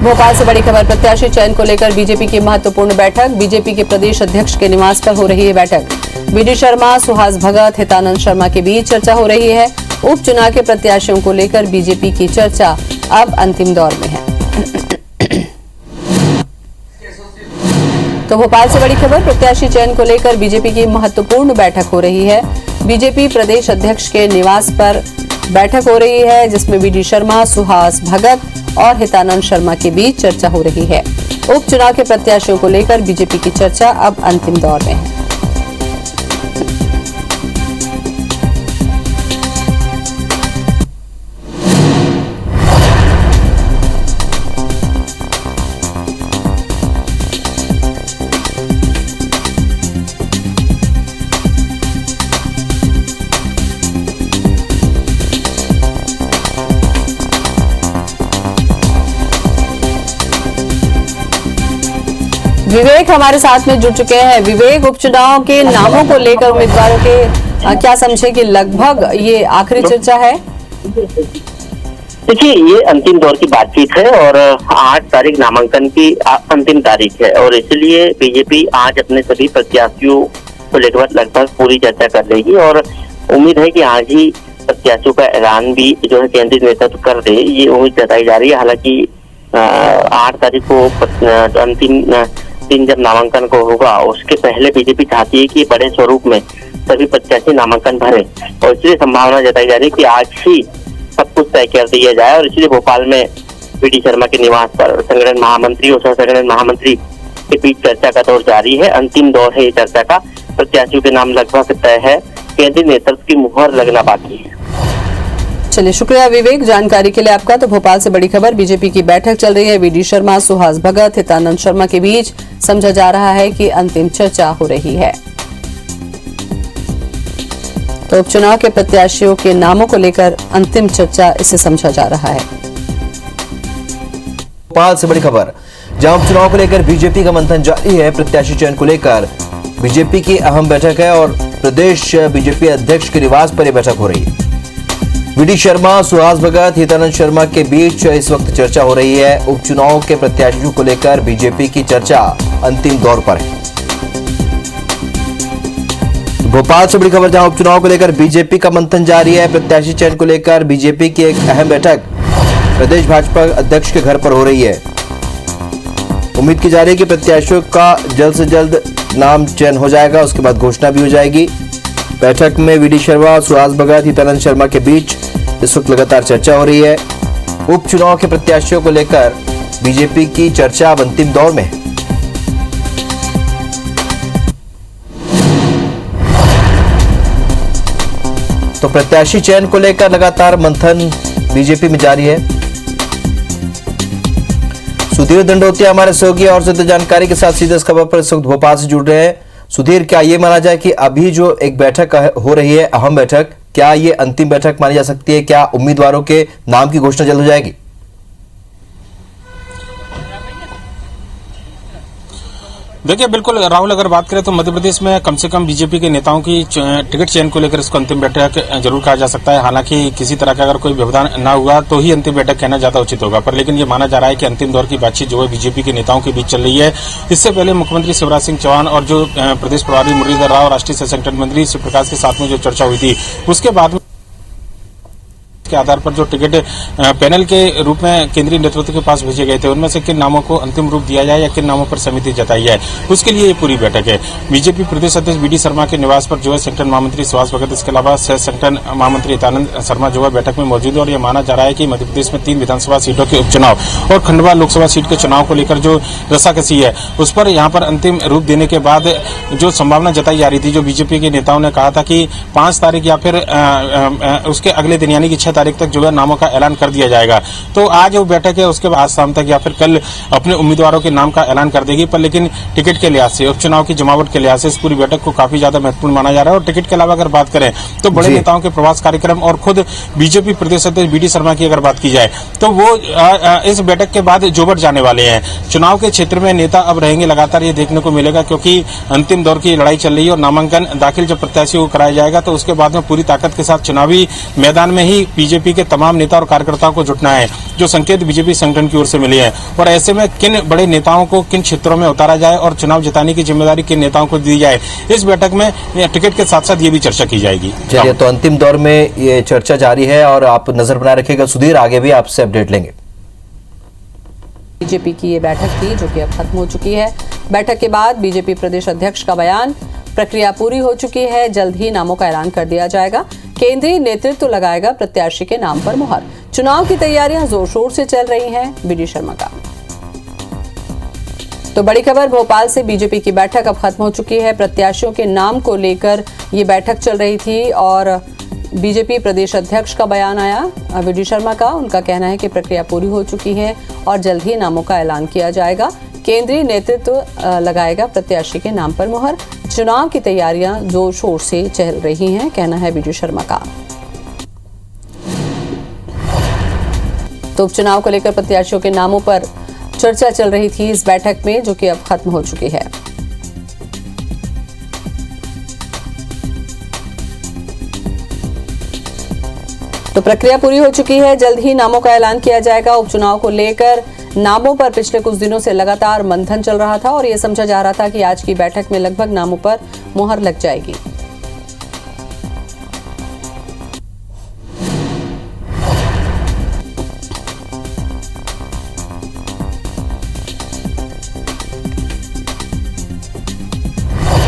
भोपाल से बड़ी खबर, प्रत्याशी चयन को लेकर बीजेपी की महत्वपूर्ण बैठक। बीजेपी के प्रदेश अध्यक्ष के निवास पर हो रही है बैठक। बीडी शर्मा, सुहास भगत, हितानंद शर्मा के बीच चर्चा हो रही है। उपचुनाव के प्रत्याशियों को लेकर बीजेपी की चर्चा अब अंतिम दौर में है। तो भोपाल से बड़ी खबर, प्रत्याशी चयन को लेकर बीजेपी की महत्वपूर्ण बैठक हो रही है। बीजेपी प्रदेश अध्यक्ष के निवास पर बैठक हो रही है, जिसमें बीडी शर्मा, सुहास भगत और हितानंद शर्मा के बीच चर्चा हो रही है। उपचुनाव के प्रत्याशियों को लेकर बीजेपी की चर्चा अब अंतिम दौर में है। विवेक हमारे साथ में जुड़ चुके हैं। विवेक, उपचुनाव के नामों को लेकर उम्मीदवारों के क्या समझे कि लगभग ये आखिरी चर्चा है? देखिए, ये अंतिम दौर की बातचीत है और 8 तारीख नामांकन की अंतिम तारीख है और इसलिए बीजेपी आज अपने सभी प्रत्याशियों को लेकर लगभग पूरी चर्चा कर लेगी और उम्मीद है कि आज ही प्रत्याशियों का ऐलान भी जो है केंद्रीय नेतृत्व कर दे, ये उम्मीद जताई जा रही है। हालांकि 8 तारीख को अंतिम दिन जब नामांकन को होगा, उसके पहले बीजेपी चाहती है कि बड़े स्वरूप में सभी प्रत्याशी नामांकन भरे और इसलिए संभावना जताई जा रही है कि आज ही सब कुछ तय कर दिया जाए और इसलिए भोपाल में बीडी शर्मा के निवास पर संगठन महामंत्री और सह संगठन महामंत्री के बीच चर्चा का दौर जारी है। अंतिम दौर है ये चर्चा का। प्रत्याशियों के नाम लगभग तय है, केंद्रीय नेतृत्व की मुहर लगना बाकी है। चलिए, शुक्रिया विवेक जानकारी के लिए आपका। तो भोपाल से बड़ी खबर, बीजेपी की बैठक चल रही है। बीडी शर्मा, सुहास भगत, हितानंद शर्मा के बीच समझा जा रहा है कि अंतिम चर्चा हो रही है। तो उपचुनाव के प्रत्याशियों के नामों को लेकर अंतिम चर्चा इसे समझा जा रहा है। भोपाल से बड़ी खबर, जहां उपचुनाव को लेकर बीजेपी का मंथन जारी है। प्रत्याशी चयन को लेकर बीजेपी की अहम बैठक है और प्रदेश बीजेपी अध्यक्ष के निवास पर यह बैठक हो रही है। बीडी शर्मा, सुहास भगत, हितानंद शर्मा के बीच इस वक्त चर्चा हो रही है। उपचुनाव के प्रत्याशियों को लेकर बीजेपी की चर्चा अंतिम दौर पर है। भोपाल से बड़ी खबर, जहां उपचुनाव को लेकर बीजेपी का मंथन जारी है। प्रत्याशी चयन को लेकर बीजेपी की एक अहम बैठक प्रदेश भाजपा अध्यक्ष के घर पर हो रही है। उम्मीद की जा रही है कि प्रत्याशियों का जल्द से जल्द नाम चयन हो जाएगा, उसके बाद घोषणा भी हो जाएगी। बैठक में बीडी शर्मा, सुहास भगत, हितानंद शर्मा के बीच इस वक्त लगातार चर्चा हो रही है। उपचुनाव के प्रत्याशियों को लेकर बीजेपी की चर्चा अब अंतिम दौर में है। तो प्रत्याशी चयन को लेकर लगातार मंथन बीजेपी में जारी है। सुधीर दंडोतिया हमारे सहयोगी और ज्यादा जानकारी के साथ सीधे इस खबर पर इस वक्त भोपाल से जुड़ रहे हैं। सुधीर, क्या ये माना जाए कि अभी जो एक बैठक हो रही है, अहम बैठक, क्या ये अंतिम बैठक मानी जा सकती है? क्या उम्मीदवारों के नाम की घोषणा जल्द हो जाएगी? देखिए, बिल्कुल राहुल, अगर बात करें तो मध्य प्रदेश में कम से कम बीजेपी के नेताओं की टिकट चयन को लेकर इसको अंतिम बैठक जरूर कहा जा सकता है। हालांकि किसी तरह का अगर कोई व्यवधान न हुआ तो ही अंतिम बैठक कहना ज्यादा उचित होगा, पर लेकिन ये माना जा रहा है कि अंतिम दौर की बातचीत जो है बीजेपी के नेताओं के बीच चल रही है। इससे पहले मुख्यमंत्री शिवराज सिंह चौहान और जो प्रदेश प्रभारी मुरलीधर राव, राष्ट्रीय सह संगठन मंत्री शिव प्रकाश के साथ में जो चर्चा हुई थी, उसके बाद के आधार पर जो टिकट पैनल के रूप में केंद्रीय नेतृत्व के पास भेजे गए थे, उनमें से किन नामों को अंतिम रूप दिया जाए या किन नामों पर सहमति जताई जाए, उसके लिए ये पूरी बैठक है। बीजेपी प्रदेश अध्यक्ष बीडी शर्मा के निवास पर जो है संगठन महामंत्री सुहास भगत, इसके अलावा सह संगठन महामंत्री हितानंद शर्मा जो है बैठक में मौजूद है और यह माना जा रहा है कि मध्य प्रदेश में 3 विधानसभा सीटों के उपचुनाव और खंडवा लोकसभा सीट के चुनाव को लेकर जो रस्साकसी है, उस पर यहाँ पर अंतिम रूप देने के बाद जो संभावना जताई जा रही थी, जो बीजेपी के नेताओं ने कहा था कि 5 तारीख या फिर उसके अगले दिन यानी कि 6 तारीख तक जो है नामों का ऐलान कर दिया जाएगा। तो आज वो बैठक है, उसके बाद शाम तक या फिर कल अपने उम्मीदवारों के नाम का ऐलान कर देगी, पर लेकिन टिकट के लिहाज से, उपचुनाव की जमावट के लिहाज से इस पूरी बैठक को काफी ज्यादा महत्वपूर्ण माना जा रहा है। और टिकट के अलावा अगर बात करें तो बड़े नेताओं के प्रवास कार्यक्रम और खुद बीजेपी प्रदेश अध्यक्ष बीडी शर्मा की अगर बात की जाए तो वो इस बैठक के बाद जोबट जाने वाले हैं। चुनाव के क्षेत्र में नेता अब रहेंगे, लगातार ये देखने को मिलेगा, क्योंकि अंतिम दौर की लड़ाई चल रही है और नामांकन दाखिल जब प्रत्याशियों को कराया जाएगा तो उसके बाद में पूरी ताकत के साथ चुनावी मैदान में ही बीजेपी के तमाम नेता और कार्यकर्ताओं को जुटना है, जो संकेत बीजेपी संगठन की ओर से मिले हैं। और ऐसे में किन बड़े नेताओं को किन क्षेत्रों में उतारा जाए और चुनाव जिताने की जिम्मेदारी किन नेताओं को दी जाए, इस बैठक में टिकट के साथ साथ ये भी चर्चा की जाएगी। चलिए, तो अंतिम दौर में ये चर्चा जारी है और आप नजर बनाए रखिएगा सुधीर, आगे भी आपसे अपडेट लेंगे। बीजेपी की ये बैठक थी जो कि अब खत्म हो चुकी है। बैठक के बाद बीजेपी प्रदेश अध्यक्ष का बयान, प्रक्रिया पूरी हो चुकी है, जल्द ही नामों का ऐलान कर दिया जाएगा। केंद्रीय नेतृत्व लगाएगा प्रत्याशी के नाम पर मुहर। चुनाव की तैयारियां जोर शोर से चल रही हैं। बीडी शर्मा का तो बड़ी खबर, भोपाल से बीजेपी की बैठक अब खत्म हो चुकी है। प्रत्याशियों के नाम को लेकर ये बैठक चल रही थी और बीजेपी प्रदेश अध्यक्ष का बयान आया बीडी शर्मा का। उनका कहना है कि प्रक्रिया पूरी हो चुकी है और जल्द ही नामों का ऐलान किया जाएगा। केंद्रीय नेतृत्व लगाएगा प्रत्याशी के नाम पर मुहर। चुनाव की तैयारियां जोर शोर से चल रही हैं, कहना है बीडी शर्मा का। तो उपचुनाव को लेकर प्रत्याशियों के नामों पर चर्चा चल रही थी इस बैठक में, जो कि अब खत्म हो चुकी है। तो प्रक्रिया पूरी हो चुकी है, जल्द ही नामों का ऐलान किया जाएगा। उपचुनाव को लेकर नामों पर पिछले कुछ दिनों से लगातार मंथन चल रहा था और ये समझा जा रहा था कि आज की बैठक में लगभग नामों पर मुहर लग जाएगी।